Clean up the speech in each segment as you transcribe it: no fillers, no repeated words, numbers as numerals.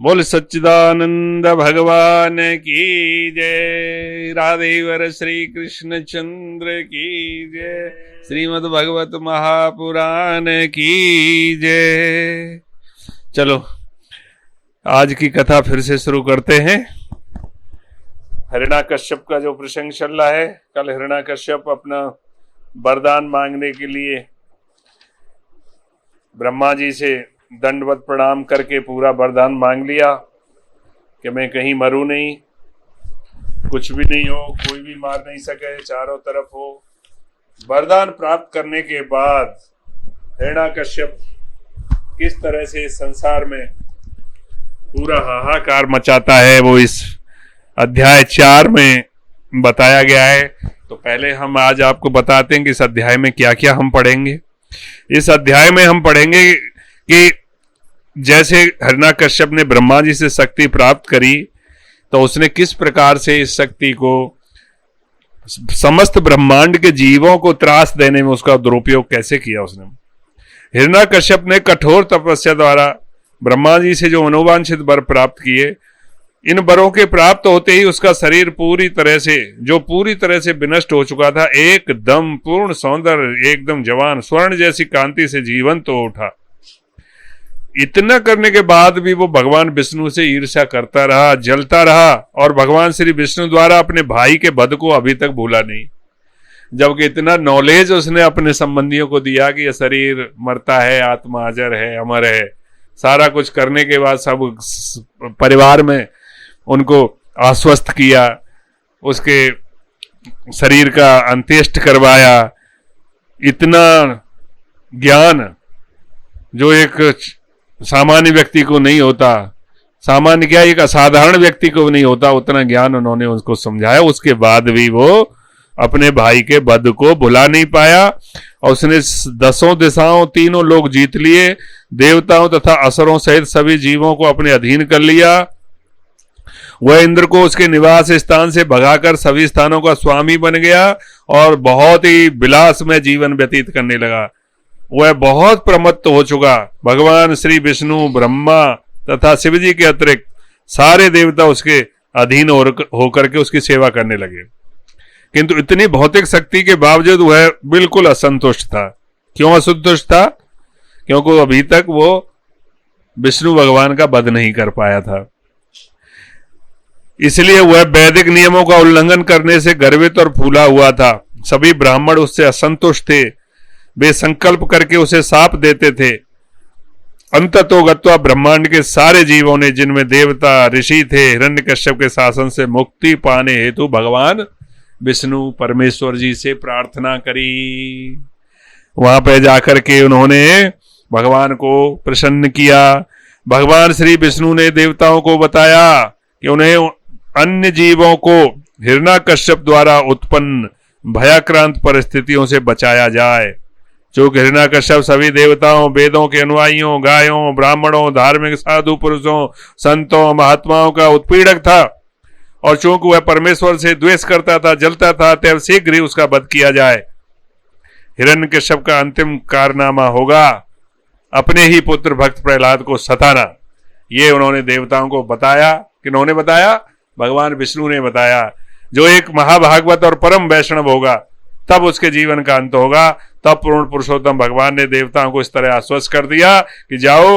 बोल सच्चिदानंद भगवान की जय। राधेवर श्री कृष्ण चंद्र की जय। श्रीमद् भगवत महापुराण की जय। चलो आज की कथा फिर से शुरू करते हैं। हिरण्याकश्यप का जो प्रसंग चल रहा है, कल हिरण्याकश्यप अपना वरदान मांगने के लिए ब्रह्मा जी से दंडवत प्रणाम करके पूरा वरदान मांग लिया कि मैं कहीं मरूं नहीं, कुछ भी नहीं हो, कोई भी मार नहीं सके, चारों तरफ हो। वरदान प्राप्त करने के बाद हिरण्याकश्यप किस तरह से इस संसार में पूरा हाहाकार मचाता है वो इस अध्याय 4 में बताया गया है। तो पहले हम आज आपको बताते हैं कि इस अध्याय में क्या क्या हम पढ़ेंगे। इस अध्याय में हम पढ़ेंगे कि जैसे हिरण्याकश्यप ने ब्रह्मा जी से शक्ति प्राप्त करी तो उसने किस प्रकार से इस शक्ति को समस्त ब्रह्मांड के जीवों को त्रास देने में उसका दुरुपयोग कैसे किया। उसने हिरण्याकश्यप ने कठोर तपस्या द्वारा ब्रह्मा जी से जो मनोवांछित वर प्राप्त किए, इन वरों के प्राप्त होते ही उसका शरीर पूरी तरह से विनष्ट हो चुका था, एकदम पूर्ण सौंदर्य, एकदम जवान स्वर्ण जैसी कांति से जीवंत हो उठा। इतना करने के बाद भी वो भगवान विष्णु से ईर्ष्या करता रहा, जलता रहा और भगवान श्री विष्णु द्वारा अपने भाई के वध को अभी तक भूला नहीं। जबकि इतना नॉलेज उसने अपने संबंधियों को दिया कि यह शरीर मरता है, आत्मा अजर है, अमर है, सारा कुछ करने के बाद सब परिवार में उनको आश्वस्त किया, उसके शरीर का अंत्येष्ट करवाया। इतना ज्ञान जो एक सामान्य व्यक्ति को नहीं होता, सामान्य क्या एक असाधारण व्यक्ति को नहीं होता, उतना ज्ञान उन्होंने उसको समझाया। उसके बाद भी वो अपने भाई के वध को भुला नहीं पाया और उसने 10 दिशाओं, 3 लोक जीत लिए, देवताओं तथा असुरों सहित सभी जीवों को अपने अधीन कर लिया। वह इंद्र को उसके निवास स्थान से भगाकर सभी स्थानों का स्वामी बन गया और बहुत ही विलास में जीवन व्यतीत करने लगा। वह बहुत प्रमत्त हो चुका। भगवान श्री विष्णु, ब्रह्मा तथा शिव जी के अतिरिक्त सारे देवता उसके अधीन होकर के उसकी सेवा करने लगे। किंतु इतनी भौतिक शक्ति के बावजूद वह बिल्कुल असंतुष्ट था। क्यों असंतुष्ट था? क्योंकि अभी तक वो विष्णु भगवान का वध नहीं कर पाया था। इसलिए वह वैदिक नियमों का उल्लंघन करने से गर्वित और फूला हुआ था। सभी ब्राह्मण उससे असंतुष्ट थे। वे संकल्प करके उसे शाप देते थे। अंततोगत्वा ब्रह्मांड के सारे जीवों ने, जिनमें देवता ऋषि थे, हिरण्यकश्यप के शासन से मुक्ति पाने हेतु भगवान विष्णु परमेश्वर जी से प्रार्थना करी। वहां पर जाकर के उन्होंने भगवान को प्रसन्न किया। भगवान श्री विष्णु ने देवताओं को बताया कि उन्हें अन्य जीवों को हिरण्याकश्यप द्वारा उत्पन्न भयाक्रांत परिस्थितियों से बचाया जाए। चूंकि हिरण्याकश्यप सभी देवताओं, वेदों के अनुयायियों, गायों, ब्राह्मणों, धार्मिक साधु पुरुषों, संतों, महात्माओं का उत्पीड़क था और चूंकि वह परमेश्वर से द्वेष करता था, जलता था, तब शीघ्र ही उसका वध किया जाए। हिरण्यकश्यप का अंतिम कारनामा होगा अपने ही पुत्र भक्त प्रहलाद को सताना। ये उन्होंने देवताओं को बताया। किन्होंने बताया? भगवान विष्णु ने बताया। जो एक महाभागवत और परम वैष्णव होगा तब उसके जीवन का अंत होगा। तब पूर्ण पुरुषोत्तम भगवान ने देवताओं को इस तरह आश्वस्त कर दिया कि जाओ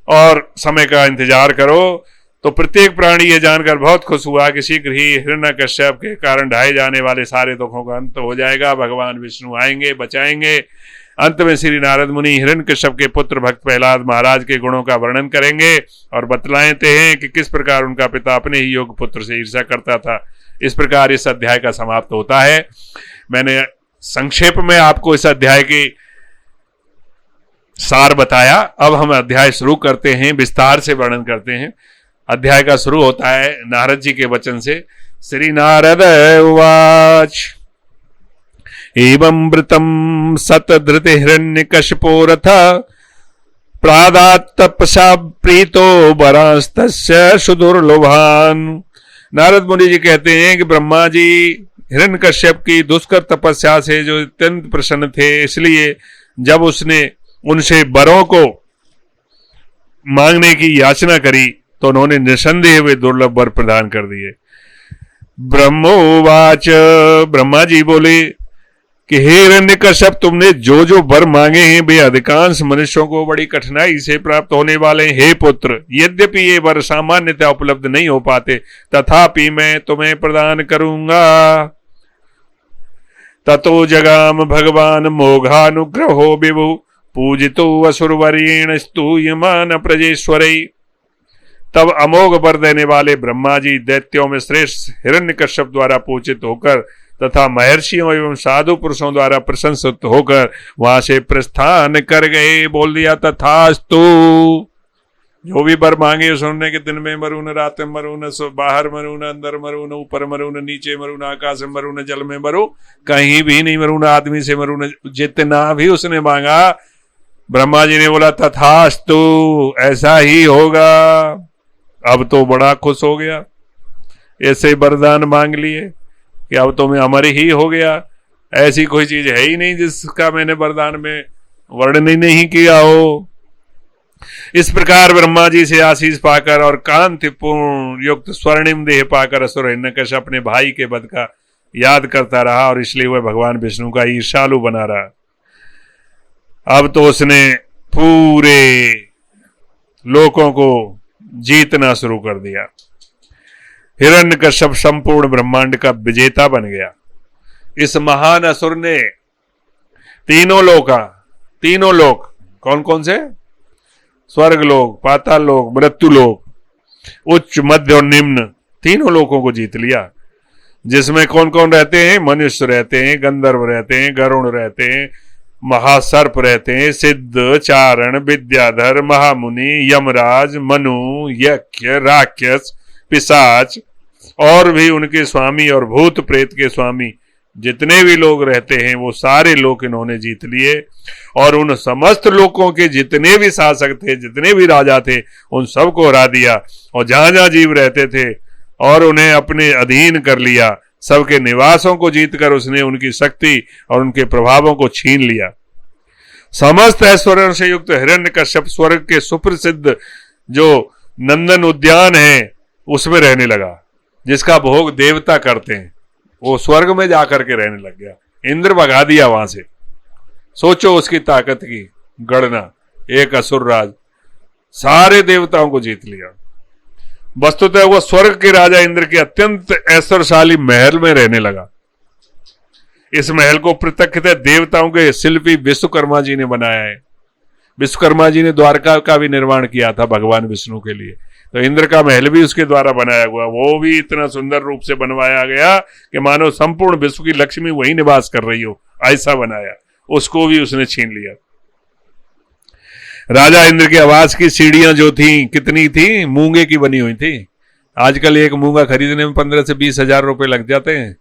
और समय का इंतजार करो। तो प्रत्येक प्राणी ये जानकर बहुत खुश हुआ कि शीघ्र ही हिरण्याकश्यप के कारण ढाए जाने वाले सारे दुखों का अंत हो जाएगा। भगवान विष्णु आएंगे, बचाएंगे। अंत में श्री नारद मुनि हिरण्यकश्यप के पुत्र भक्त प्रहलाद महाराज के गुणों का वर्णन करेंगे और बतलाते हैं कि किस प्रकार उनका पिता अपने ही योग्य पुत्र से ईर्ष्या करता था। इस प्रकार इस अध्याय का समाप्त होता है। मैंने संक्षेप में आपको इस अध्याय की सार बताया। अब हम अध्याय शुरू करते हैं, विस्तार से वर्णन करते हैं। अध्याय का शुरू होता है नारद जी के वचन से। श्री नारद उवाच एवं वृतम सतधृत हिरण्यकश्यपो रथ प्रादात्तपसा प्रीतो वरांस्तस्य सुदुर्लभान। नारद मुनि जी कहते हैं कि ब्रह्मा जी हिरण्यकश्यप की दुष्कर तपस्या से जो अत्यंत प्रसन्न थे, इसलिए जब उसने उनसे वरों को मांगने की याचना करी तो उन्होंने निसंदेह वे दुर्लभ वर प्रदान कर दिए। ब्रह्मोवाच, ब्रह्मा जी बोले कि हे हिरण्यकश्यप, तुमने जो जो वर मांगे हैं वे अधिकांश मनुष्यों को बड़ी कठिनाई से प्राप्त होने वाले हैं। हे पुत्र, यद्यपि ये वर सामान्यतः उपलब्ध नहीं हो पाते, तथापि मैं तुम्हें प्रदान करूंगा। ततो जगाम भगवान मोघानुग्रहो विभु, पूजितो असुरवर्येण स्तूयमान प्रजेश्वरै। तब अमोघ वर देने वाले ब्रह्मा जी दैत्यों में श्रेष्ठ हिरण्यकश्यप द्वारा पूजित होकर तथा महर्षियों एवं साधु पुरुषों द्वारा प्रशंसित होकर वहां से प्रस्थान कर गए। बोल दिया तथास्तु। जो भी वर मांगे सुनने के दिन में मरू न, रात में मरू न, बाहर मरू न, अंदर मरू न, ऊपर मरू न, नीचे मरू न, आकाश में मरू न, जल में मरू, कहीं भी नहीं मरू न, आदमी से मरू न। जितना भी उसने मांगा ब्रह्मा जी ने बोला तथास्तु, ऐसा ही होगा। अब तो बड़ा खुश हो गया, ऐसे वरदान मांग लिए कि अब तो मैं अमर ही हो गया। ऐसी कोई चीज है ही नहीं जिसका मैंने वरदान में वर्णन ही नहीं किया हो। इस प्रकार ब्रह्मा जी से आशीष पाकर और कांतिपूर्ण युक्त स्वर्णिम देह पाकर असुर हिरण्यकश्यप अपने भाई के वध का याद करता रहा और इसलिए वह भगवान विष्णु का ईर्ष्यालु बना रहा। अब तो उसने पूरे लोकों को जीतना शुरू कर दिया। हिरण्यकश्यप संपूर्ण ब्रह्मांड का विजेता बन गया। इस महान असुर ने तीनों लोक कौन कौन से? स्वर्ग लोक, पाताल लोक, मृत्यु लोक, उच्च, मध्य और निम्न, तीनों लोकों को जीत लिया। जिसमें कौन कौन रहते हैं? मनुष्य रहते हैं, गंधर्व रहते हैं, गरुण रहते हैं, महासर्प रहते हैं, सिद्ध, चारण, विद्याधर, महामुनि, यमराज, मनु, यक्ष, राक्षस, पिशाच और भी उनके स्वामी और भूत प्रेत के स्वामी जितने भी लोग रहते हैं वो सारे लोग इन्होंने जीत लिए। और उन समस्त लोगों के जितने भी शासक थे, जितने भी राजा थे, उन सबको हरा दिया और जहां जहां जीव रहते थे और उन्हें अपने अधीन कर लिया। सबके निवासों को जीतकर उसने उनकी शक्ति और उनके प्रभावों को छीन लिया। समस्त ऐश्वर्यों से युक्त हिरण्यकश्यप स्वर्ग के सुप्रसिद्ध जो नंदन उद्यान है उसमें रहने लगा, जिसका भोग देवता करते हैं। वो स्वर्ग में जाकर के रहने लग गया। इंद्र भगा दिया वहां से। सोचो उसकी ताकत की गणना। एक असुर राज सारे देवताओं को जीत लिया। वस्तुतः वो स्वर्ग के राजा इंद्र के अत्यंत ऐश्वर्यशाली महल में रहने लगा। इस महल को प्रत्यक्षतः देवताओं के शिल्पी विश्वकर्मा जी ने बनाया है। विश्वकर्मा जी ने द्वारका का भी निर्माण किया था भगवान विष्णु के लिए, तो इंद्र का महल भी उसके द्वारा बनाया हुआ। वो भी इतना सुंदर रूप से बनवाया गया कि मानो संपूर्ण विश्व की लक्ष्मी वही निवास कर रही हो, ऐसा बनाया। उसको भी उसने छीन लिया। राजा इंद्र के आवास की सीढ़ियां जो थी कितनी थी? मूंगे की बनी हुई थी। आजकल एक मूंगा खरीदने में 15 से 20 हजार रुपए लग जाते हैं,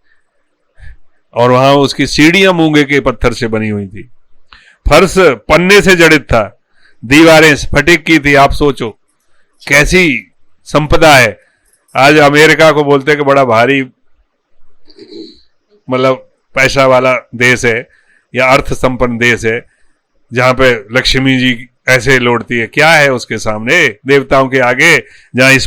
और वहां उसकी सीढ़ियां मूंगे के पत्थर से बनी हुई थी। फर्श पन्ने से जड़ित था, दीवारें स्फटिक की थी। आप सोचो कैसी संपदा है। आज अमेरिका को बोलते हैं कि बड़ा भारी मतलब पैसा वाला देश है या अर्थ संपन्न देश है, जहां पे लक्ष्मी जी ऐसे लौटती है। क्या है उसके सामने, देवताओं के आगे, जहां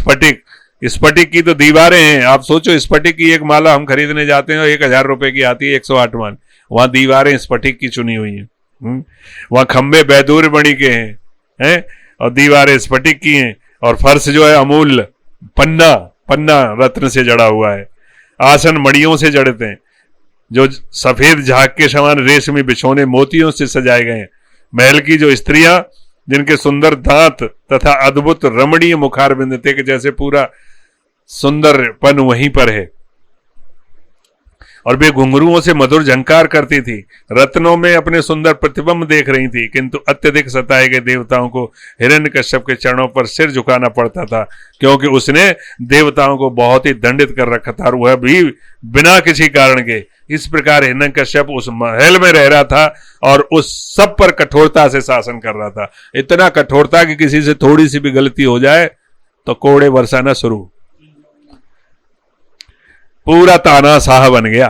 स्फटिक की तो दीवारें हैं। आप सोचो स्फटिक की एक माला हम खरीदने जाते हैं 1000 रुपए की आती है, 108 मान। वहां दीवारें स्फटिक की चुनी हुई हैं। वहां खंबे बैदूर मणि के हैं और दीवारें स्फटिक की हैं, और फर्श जो है अमूल्य पन्ना रत्न से जड़ा हुआ है। आसन मणियों से जड़ते हैं जो सफेद झाग के समान रेशमी बिछौने मोतियों से सजाए गए हैं। महल की जो स्त्रियां, जिनके सुंदर दांत तथा अद्भुत रमणीय मुखारबिंद थे कि जैसे पूरा सुंदरपन वहीं पर है, और वे घुंघरुओं से मधुर झंकार करती थी। रत्नों में अपने सुंदर प्रतिबिंब देख रही थी, किंतु अत्यधिक सताए गए देवताओं को हिरण्यकश्यप के चरणों पर सिर झुकाना पड़ता था, क्योंकि उसने देवताओं को बहुत ही दंडित कर रखा था, और वह भी बिना किसी कारण के। इस प्रकार हिरण्यकश्यप उस महल में रह रहा था और उस सब पर कठोरता से शासन कर रहा था। इतना कठोरता कि किसी से थोड़ी सी भी गलती हो जाए तो कोड़े बरसाना शुरू। पूरा तानाशाह बन गया।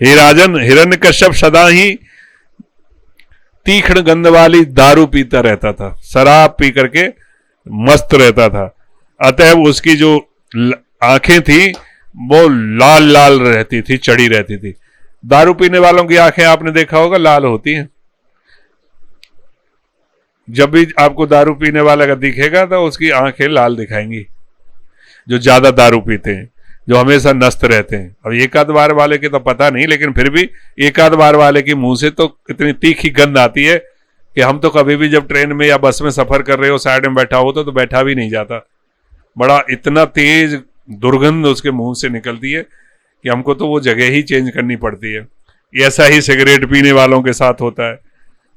हे राजन, हिरण्यकश्यप सदा ही तीक्ष्ण गंध वाली दारू पीता रहता था, शराब पी करके मस्त रहता था। अतः उसकी जो आंखें थी वो लाल लाल रहती थी, चढ़ी रहती थी। दारू पीने वालों की आंखें आपने देखा होगा लाल होती हैं। जब भी आपको दारू पीने वाला का दिखेगा तो उसकी आंखें लाल दिखाएंगी, जो ज्यादा दारू पीते हैं, जो हमेशा नस्त रहते हैं। अब एक आध बार वाले के तो पता नहीं, लेकिन फिर भी एक आध बार वाले की मुंह से तो इतनी तीखी गंध आती है कि हम तो कभी भी जब ट्रेन में या बस में सफर कर रहे हो, साइड में बैठा हो तो बैठा भी नहीं जाता। बड़ा इतना तेज दुर्गंध उसके मुंह से निकलती है कि हमको तो वो जगह ही चेंज करनी पड़ती है। ऐसा ही सिगरेट पीने वालों के साथ होता है।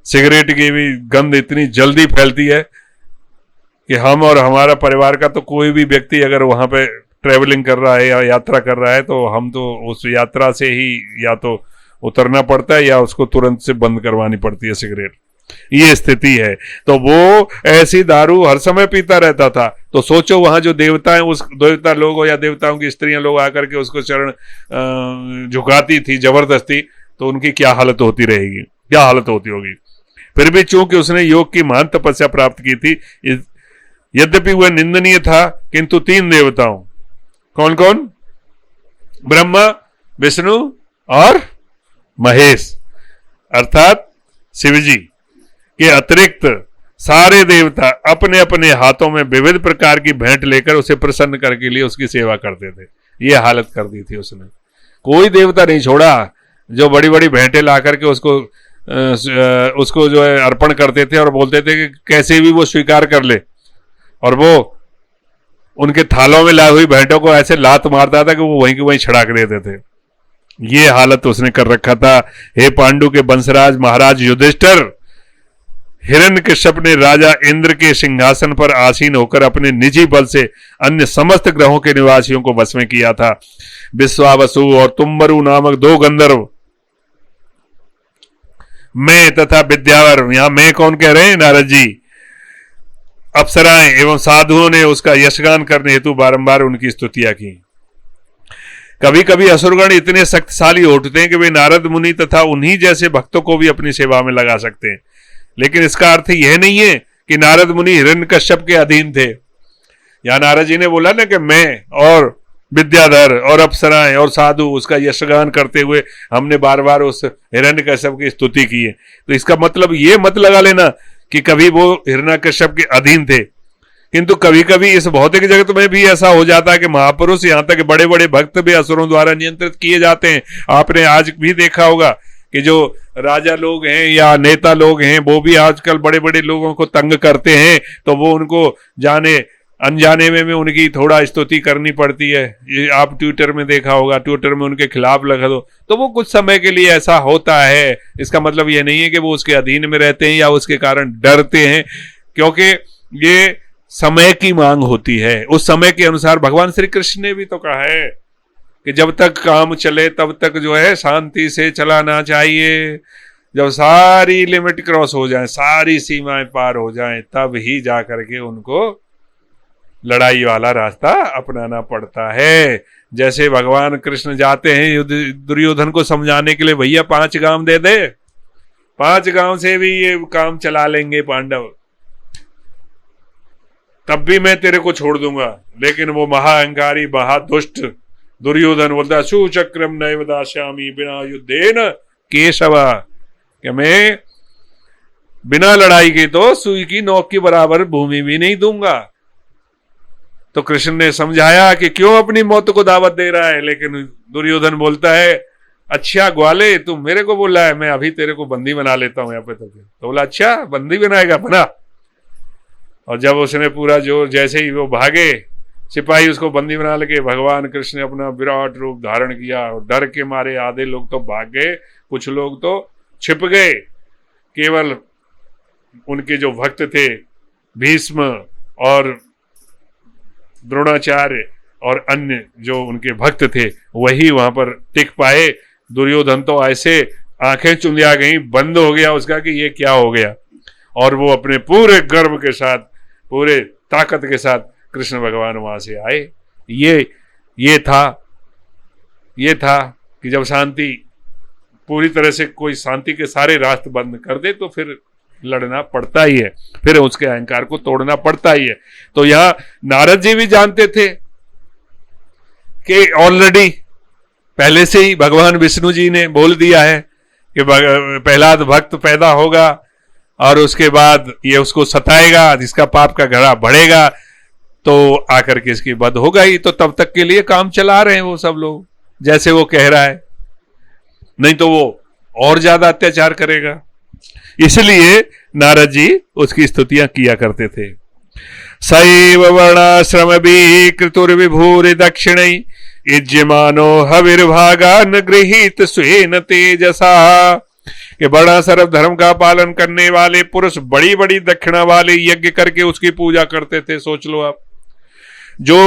सिगरेट की भी गंध इतनी जल्दी फैलती है कि हम और हमारा परिवार का तो कोई भी व्यक्ति अगर वहां पे ट्रेवलिंग कर रहा है या यात्रा कर रहा है तो हम तो उस यात्रा से ही या तो उतरना पड़ता है या उसको तुरंत से बंद करवानी पड़ती है सिगरेट। ये स्थिति है। तो वो ऐसी दारू हर समय पीता रहता था। तो सोचो वहां जो देवता हैं, उस देवता लोग या देवताओं की स्त्रियां लोग आकर के उसको चरण झुकाती थी जबरदस्ती, तो उनकी क्या हालत होती रहेगी, क्या हालत होती होगी। फिर भी चूंकि उसने योग की महान तपस्या प्राप्त की थी, यद्यपि वह निंदनीय था, किंतु 3 देवताओं, कौन कौन? ब्रह्मा, विष्णु और महेश अर्थात शिवजी के अतिरिक्त सारे देवता अपने अपने हाथों में विविध प्रकार की भेंट लेकर उसे प्रसन्न करके लिए उसकी सेवा करते थे। ये हालत कर दी थी उसने। कोई देवता नहीं छोड़ा जो बड़ी बड़ी भेंटें ला करके उसको जो है अर्पण करते थे और बोलते थे कि कैसे भी वो स्वीकार कर ले, और वो उनके थालों में लाई हुई भेंटों को ऐसे लात मारता था कि वो वहीं की वहीं छड़ाक देते थे। ये हालत उसने कर रखा था। हे पांडु के वंशराज महाराज युधिष्ठिर, हिरण्यकश्यप ने राजा इंद्र के सिंहासन पर आसीन होकर अपने निजी बल से अन्य समस्त ग्रहों के निवासियों को वश में किया था। विश्वावसु और तुम्बरु नामक 2 गंधर्व, मैं तथा विद्यावर, यहां मैं कौन कह रहे हैं? नारद जी। अप्सराएं एवं साधुओं ने उसका यशगान करने हेतु बारंबार उनकी स्तुतियां की। कभी कभी असुरगण इतने शक्तिशाली उठते हैं कि वे नारद मुनि तथा उन्हीं जैसे भक्तों को भी अपनी सेवा में लगा सकते हैं, लेकिन इसका अर्थ यह नहीं है कि नारद मुनि हिरण्यकश्यप के अधीन थे। यहां नारद जी ने बोला ना कि मैं और विद्याधर और अप्सराएं और साधु उसका यशगान करते हुए हमने बार बार उस हिरण्यकश्यप की स्तुति की है। तो इसका मतलब ये मत लगा लेना कि कभी वो हिरण्यकश्यप के अधीन थे। किंतु कभी कभी इस भौतिक जगत में भी ऐसा हो जाता है कि महापुरुष, यहां तक बड़े बड़े भक्त भी असुरों द्वारा नियंत्रित किए जाते हैं। आपने आज भी देखा होगा कि जो राजा लोग हैं या नेता लोग हैं वो भी आजकल बड़े बड़े लोगों को तंग करते हैं, तो वो उनको जाने अनजाने में उनकी थोड़ा स्तुति करनी पड़ती है। ये आप ट्विटर में देखा होगा, ट्विटर में उनके खिलाफ लगा दो, तो वो कुछ समय के लिए ऐसा होता है। इसका मतलब ये नहीं है कि वो उसके अधीन में रहते हैं या उसके कारण डरते हैं, क्योंकि ये समय की मांग होती है। उस समय के अनुसार भगवान श्री कृष्ण ने भी तो कहा है कि जब तक काम चले तब तक जो है शांति से चलाना चाहिए। जब सारी लिमिट क्रॉस हो जाए, सारी सीमाएं पार हो जाएं, तब ही जा करके उनको लड़ाई वाला रास्ता अपनाना पड़ता है। जैसे भगवान कृष्ण जाते हैं दुर्योधन को समझाने के लिए, भैया 5 गांव दे दे, 5 गांव से भी ये काम चला लेंगे पांडव, तब भी मैं तेरे को छोड़ दूंगा। लेकिन वो महाअहंकारी महादुष्ट दुर्योधन बोलता सुचक्रम नैव दास्यामि बिना युद्धेन केशव, कि मैं बिना लड़ाई के तो सुई की नोक के बराबर भूमि भी नहीं दूंगा। तो कृष्ण ने समझाया कि क्यों अपनी मौत को दावत दे रहा है, लेकिन दुर्योधन बोलता है अच्छा ग्वाले तू मेरे को बोला है, मैं अभी तेरे को बंदी बना लेता हूं यहाँ पे। तो बोला अच्छा बंदी बनाएगा, बना। और जब उसने पूरा जोर, जैसे ही वो भागे सिपाही उसको बंदी बना लेके, भगवान कृष्ण ने अपना विराट रूप धारण किया और डर के मारे आधे लोग तो भाग गए, कुछ लोग तो छिप गए। केवल उनके जो भक्त थे भीष्म और द्रोणाचार्य और अन्य जो उनके भक्त थे वही वहां पर टिक पाए। दुर्योधन तो ऐसे आंखें चुंधिया गई, बंद हो गया उसका कि ये क्या हो गया, और वो अपने पूरे गर्व के साथ, पूरे ताकत के साथ कृष्ण भगवान वहां से आए। ये था कि जब शांति पूरी तरह से, कोई शांति के सारे रास्ते बंद कर दे तो फिर लड़ना पड़ता ही है, फिर उसके अहंकार को तोड़ना पड़ता ही है। तो यहां नारद जी भी जानते थे कि ऑलरेडी पहले से ही भगवान विष्णु जी ने बोल दिया है कि प्रहलाद भक्त पैदा होगा और उसके बाद ये उसको सताएगा, जिसका पाप का घड़ा बढ़ेगा तो आकर के इसकी वध होगा ही। तो तब तक के लिए काम चला रहे हैं वो सब लोग, जैसे वो कह रहा है, नहीं तो वो और ज्यादा अत्याचार करेगा। इसलिए नारद जी उसकी स्तुतियां किया करते थे। सैव वर्णाश्रम भी कृतुर्विभूरि दक्षिण इज्यमानो हविर्भागान गृहीत स्वेन तेजसा। कि वर्णाश्रम धर्म का पालन करने वाले पुरुष बड़ी बड़ी दक्षिणा वाले यज्ञ करके उसकी पूजा करते थे। सोच लो आप, जो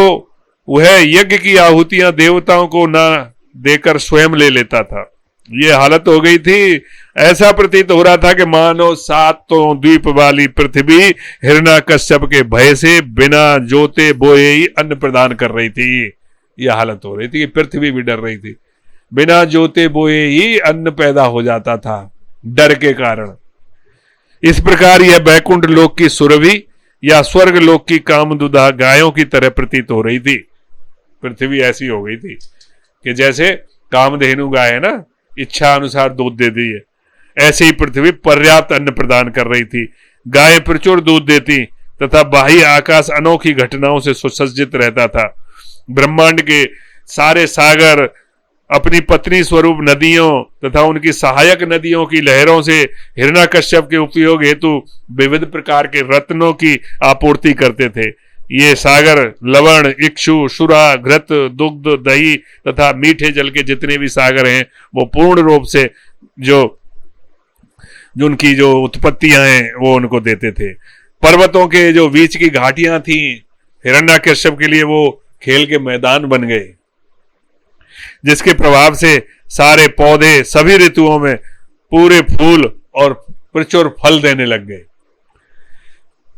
वह यज्ञ की आहुतियां देवताओं को ना देकर स्वयं ले लेता था। ये हालत हो गई थी, ऐसा प्रतीत हो रहा था कि मानो सातों द्वीप वाली पृथ्वी हिरण्याकश्यप के भय से बिना जोते बोए ही अन्न प्रदान कर रही थी। यह हालत हो रही थी कि पृथ्वी भी डर रही थी, बिना जोते बोए ही अन्न पैदा हो जाता था डर के कारण। इस प्रकार यह बैकुंठ लोक की सुरभि या स्वर्ग लोक की कामदुधा गायों की तरह प्रतीत हो रही थी। पृथ्वी ऐसी हो गई थी कि जैसे कामधेनु गाय है ना, इच्छा अनुसार दूध दे दी है, ऐसे ही पृथ्वी पर्याप्त अन्न प्रदान कर रही थी। गाय प्रचुर दूध देती तथा बाह्य आकाश अनोखी घटनाओं से सुसज्जित रहता था। ब्रह्मांड के सारे सागर अपनी पत्नी स्वरूप नदियों तथा उनकी सहायक नदियों की लहरों से हिरण्याकश्यप के उपयोग हेतु विविध प्रकार के रत्नों की आपूर्ति करते थे। ये सागर लवण, इक्षु, शुरा, घृत, दुग्ध, दही तथा मीठे जल के जितने भी सागर हैं वो पूर्ण रूप से जो उनकी जो उत्पत्तियां हैं वो उनको देते थे। पर्वतों के जो बीच की घाटियां थी हिरण्याकश्यप के लिए वो खेल के मैदान बन गए, जिसके प्रभाव से सारे पौधे सभी ऋतुओं में पूरे फूल और प्रचुर फल देने लग गए।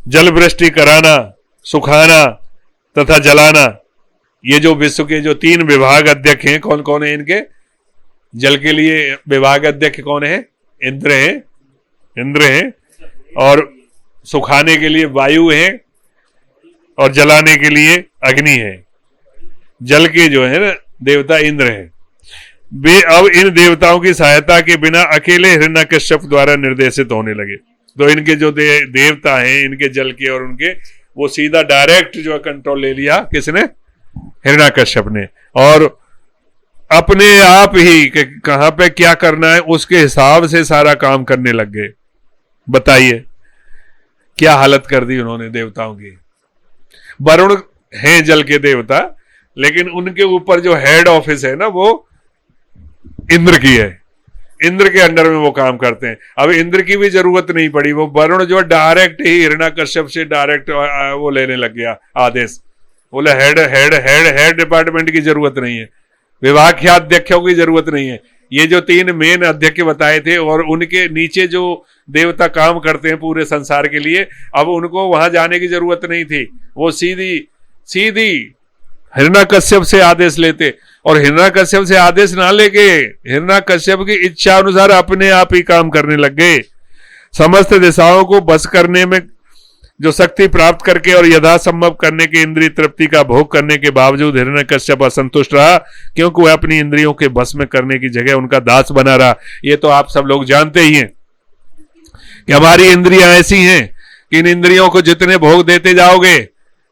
जल वृष्टि कराना, सुखाना तथा जलाना, ये जो विश्व के जो 3 विभाग अध्यक्ष हैं, कौन कौन है इनके? जल के लिए विभाग अध्यक्ष कौन है? इंद्र हैं, और सुखाने के लिए वायु है और जलाने के लिए अग्नि है। जल के जो है ना देवता इंद्र है। वे अब इन देवताओं की सहायता के बिना अकेले हिरण्याकश्यप द्वारा निर्देशित होने लगे। तो इनके जो देवता हैं, इनके जल के और उनके, वो सीधा डायरेक्ट जो कंट्रोल ले लिया किसने? हिरण्याकश्यप ने। और अपने आप ही कहां पे क्या करना है उसके हिसाब से सारा काम करने लग गए। बताइए क्या हालत कर दी उन्होंने देवताओं की। वरुण हैं जल के देवता, लेकिन उनके ऊपर जो हेड ऑफिस है ना वो इंद्र की है। इंद्र के अंडर में वो काम करते हैं। अब इंद्र की भी जरूरत नहीं पड़ी, वो वरुण जो डायरेक्ट ही हिरण्याकश्यप से डायरेक्ट वो लेने लग गया आदेश। बोले हेड डिपार्टमेंट की जरूरत नहीं है, विभागाध्यक्षों की जरूरत नहीं है। ये जो 3 मेन अध्यक्ष बताए थे और उनके नीचे जो देवता काम करते हैं पूरे संसार के लिए, अब उनको वहां जाने की जरूरत नहीं थी। वो सीधी हिरण्याकश्यप से आदेश लेते, और हिरण्याकश्यप से आदेश ना लेके हिरण्याकश्यप की इच्छा अनुसार अपने आप ही काम करने लग गए। समस्त दिशाओं को बस करने में जो शक्ति प्राप्त करके और यथासंभव करने के इंद्रिय तृप्ति का भोग करने के बावजूद हिरण्याकश्यप असंतुष्ट रहा, क्योंकि वह अपनी इंद्रियों के बस में करने की जगह उनका दास बना रहा। ये तो आप सब लोग जानते ही हैं कि हमारी इंद्रियां ऐसी हैं कि इन इंद्रियों को जितने भोग देते जाओगे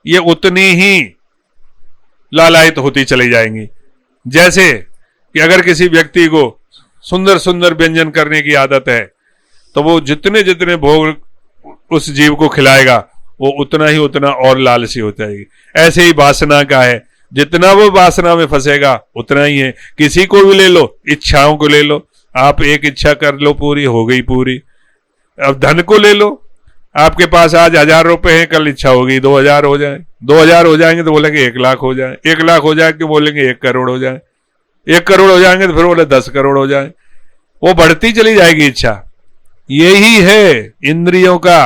ये उतनी ही लालायित होती चली जाएंगी। जैसे कि अगर किसी व्यक्ति को सुंदर सुंदर व्यंजन करने की आदत है तो वो जितने जितने भोग उस जीव को खिलाएगा वो उतना और लालची हो जाएगी। ऐसे ही वासना का है, जितना वो वासना में फंसेगा उतना ही है। किसी को भी ले लो, इच्छाओं को ले लो, आप एक इच्छा कर लो पूरी हो गई पूरी। अब धन को ले लो, आपके पास आज 1000 रुपए हैं, कल इच्छा होगी 2000 हो जाए, 2000 हो जाएंगे तो बोलेंगे 1 लाख हो जाए, 1 लाख हो जाए तो बोलेंगे 1 करोड़ हो जाए, 1 करोड़ हो जाएंगे तो फिर बोले 10 करोड़ हो जाए। वो बढ़ती चली जाएगी इच्छा। यही है इंद्रियों का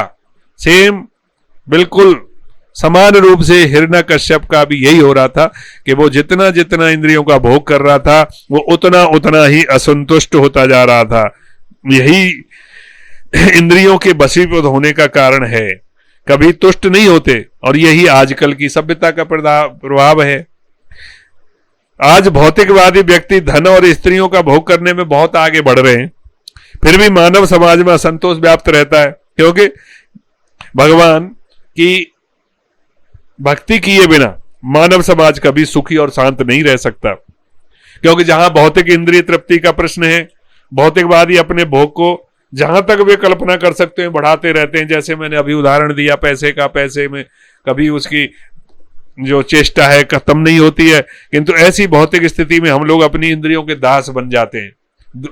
सेम, बिल्कुल समान रूप से हिरण्याकश्यप का भी यही हो रहा था कि वो जितना जितना इंद्रियों का भोग कर रहा था वो उतना ही असंतुष्ट होता जा रहा था। यही इंद्रियों के वशीभूत होने का कारण है, कभी तुष्ट नहीं होते, और यही आजकल की सभ्यता का प्रभाव है। आज भौतिकवादी व्यक्ति धन और स्त्रियों का भोग करने में बहुत आगे बढ़ रहे हैं, फिर भी मानव समाज में असंतोष व्याप्त रहता है, क्योंकि भगवान की भक्ति किए बिना मानव समाज कभी सुखी और शांत नहीं रह सकता। क्योंकि जहां भौतिक इंद्रिय तृप्ति का प्रश्न है, भौतिकवादी अपने भोग को जहां तक वे कल्पना कर सकते हैं बढ़ाते रहते हैं। जैसे मैंने अभी उदाहरण दिया पैसे का, पैसे में कभी उसकी जो चेष्टा है खत्म नहीं होती है, किंतु ऐसी भौतिक स्थिति में हम लोग अपनी इंद्रियों के दास बन जाते हैं।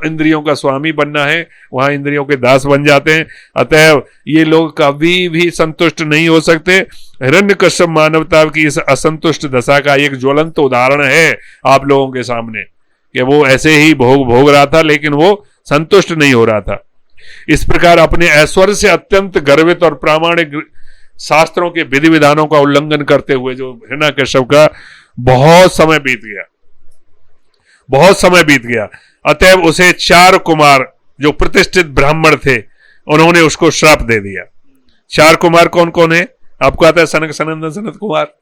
इंद्रियों का स्वामी बनना है, वहां इंद्रियों के दास बन जाते हैं। अतएव ये लोग कभी भी संतुष्ट नहीं हो सकते। हिरण्यकश्यप मानवता की इस असंतुष्ट दशा का एक ज्वलंत उदाहरण है आप लोगों के सामने, कि वो ऐसे ही भोग रहा था, लेकिन वो संतुष्ट नहीं हो रहा था। इस प्रकार अपने ऐश्वर्य से अत्यंत गर्वित और प्रामाणिक शास्त्रों के विधि विधानों का उल्लंघन करते हुए जो हिरण्यकश्यप का बहुत समय बीत गया। अतएव उसे 4 कुमार जो प्रतिष्ठित ब्राह्मण थे, उन्होंने उसको श्राप दे दिया। 4 कुमार कौन कौन है आपको आता है? सनक, सनंदन, सनत कुमार।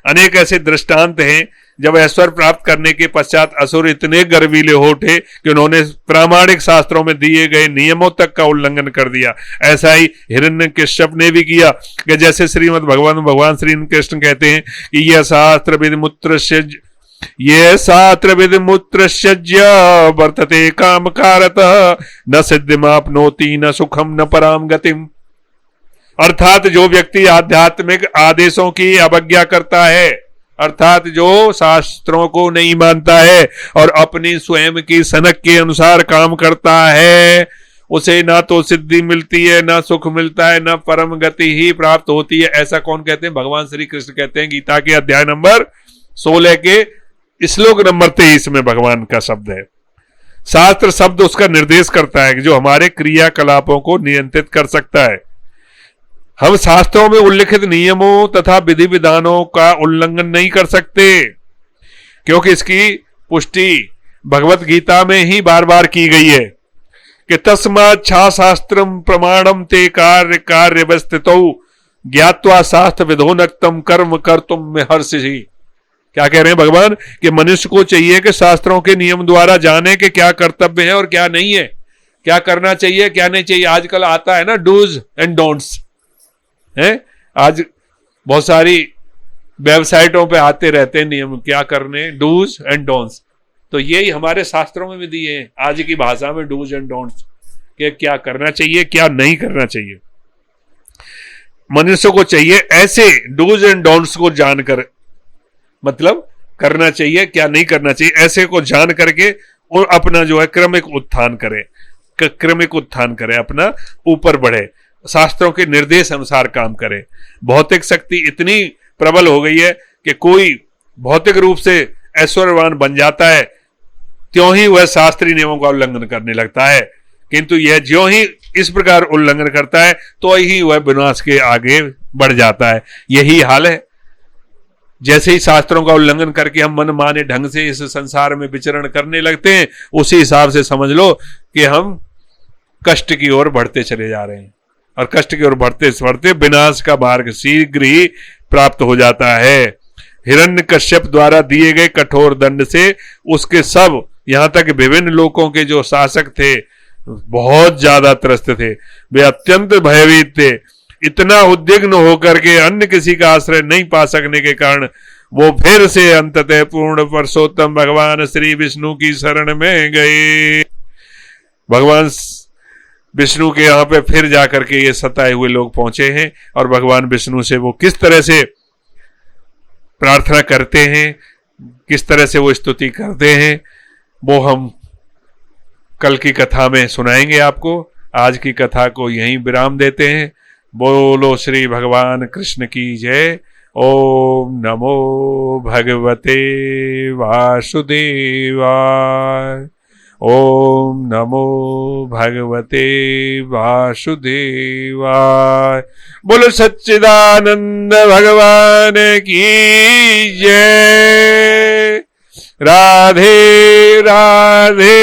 अनेक ऐसे दृष्टांत हैं जब ऐश्वर्य प्राप्त करने के पश्चात असुर इतने गर्वीले हो उठे कि उन्होंने प्रामाणिक शास्त्रों में दिए गए नियमों तक का उल्लंघन कर दिया। ऐसा ही हिरण्यकश्यप ने भी किया कि जैसे श्रीमद् भगवान श्री कृष्ण कहते हैं कि यह शास्त्र विद मूत्रस्यज्य वर्तते काम कारतः न सिद्धिमाप्नोति न सुखम न पराम गतिम। अर्थात जो व्यक्ति आध्यात्मिक आदेशों की अवज्ञा करता है, अर्थात जो शास्त्रों को नहीं मानता है और अपनी स्वयं की सनक के अनुसार काम करता है, उसे ना तो सिद्धि मिलती है, ना सुख मिलता है, ना परम गति ही प्राप्त होती है। ऐसा कौन कहते हैं? भगवान श्री कृष्ण कहते हैं। गीता के अध्याय नंबर 16 के श्लोक नंबर 23 में भगवान का शब्द है। शास्त्र शब्द उसका निर्देश करता है कि जो हमारे क्रियाकलापों को नियंत्रित कर सकता है। हम शास्त्रों में उल्लिखित नियमों तथा विधि विधानों का उल्लंघन नहीं कर सकते, क्योंकि इसकी पुष्टि भगवत गीता में ही बार बार की गई है कि तस्मात् छा शास्त्रम प्रमाणम ते कार्य कार्य व्यवस्थितौ ज्ञात्वा शास्त्र विधोनक्तम कर्म कर्तुम में हर्षि। क्या कह रहे हैं भगवान? कि मनुष्य को चाहिए कि शास्त्रों के नियम द्वारा जाने कि क्या कर्तव्य है और क्या नहीं है, क्या करना चाहिए क्या नहीं चाहिए। आजकल आता है ना डूज एंड डोंट्स है, आज बहुत सारी वेबसाइटों पे आते रहते हैं नियम क्या करने, डूज एंड डोंट्स। तो यही हमारे शास्त्रों में भी दिए हैं आज की भाषा में, डूज एंड डोंट्स, कि क्या करना चाहिए क्या नहीं करना चाहिए। मनुष्य को चाहिए ऐसे डूज एंड डोंट्स को जानकर, मतलब करना चाहिए क्या नहीं करना चाहिए, ऐसे को जान करके और अपना जो है क्रमिक उत्थान करे, अपना ऊपर बढ़े, शास्त्रों के निर्देश अनुसार काम करे। भौतिक शक्ति इतनी प्रबल हो गई है कि कोई भौतिक रूप से ऐश्वर्यवान बन जाता है, त्यों ही वह शास्त्रीय नियमों का उल्लंघन करने लगता है, किंतु यह ज्यों ही इस प्रकार उल्लंघन करता है तो ही वह विनाश के आगे बढ़ जाता है। यही हाल है। जैसे ही शास्त्रों का उल्लंघन करके हम मन माने ढंग से इस संसार में विचरण करने लगते हैं, उसी हिसाब से समझ लो कि हम कष्ट की ओर बढ़ते चले जा रहे हैं, और कष्ट की ओर बढ़ते बढ़ते विनाश का मार्ग शीघ्र ही प्राप्त हो जाता है। हिरण्यकश्यप द्वारा दिए गए कठोर दंड से उसके सब, यहां तक विभिन्न लोकों के जो शासक थे बहुत ज्यादा त्रस्त थे, वे अत्यंत भयभीत थे। इतना उद्विग्न होकर के अन्य किसी का आश्रय नहीं पा सकने के कारण वो फिर से अंततः पूर्ण पुरुषोत्तम भगवान श्री विष्णु की शरण में गए। भगवान विष्णु के यहाँ पे फिर जाकर के ये सताए हुए लोग पहुंचे हैं, और भगवान विष्णु से वो किस तरह से प्रार्थना करते हैं, किस तरह से वो स्तुति करते हैं, वो हम कल की कथा में सुनाएंगे आपको। आज की कथा को यहीं विराम देते हैं। बोलो श्री भगवान कृष्ण की जय। ओम नमो भगवते वासुदेवाय। ओम नमो भगवते वासुदेवाय। बोलो सच्चिदानंद भगवान की जय। राधे राधे।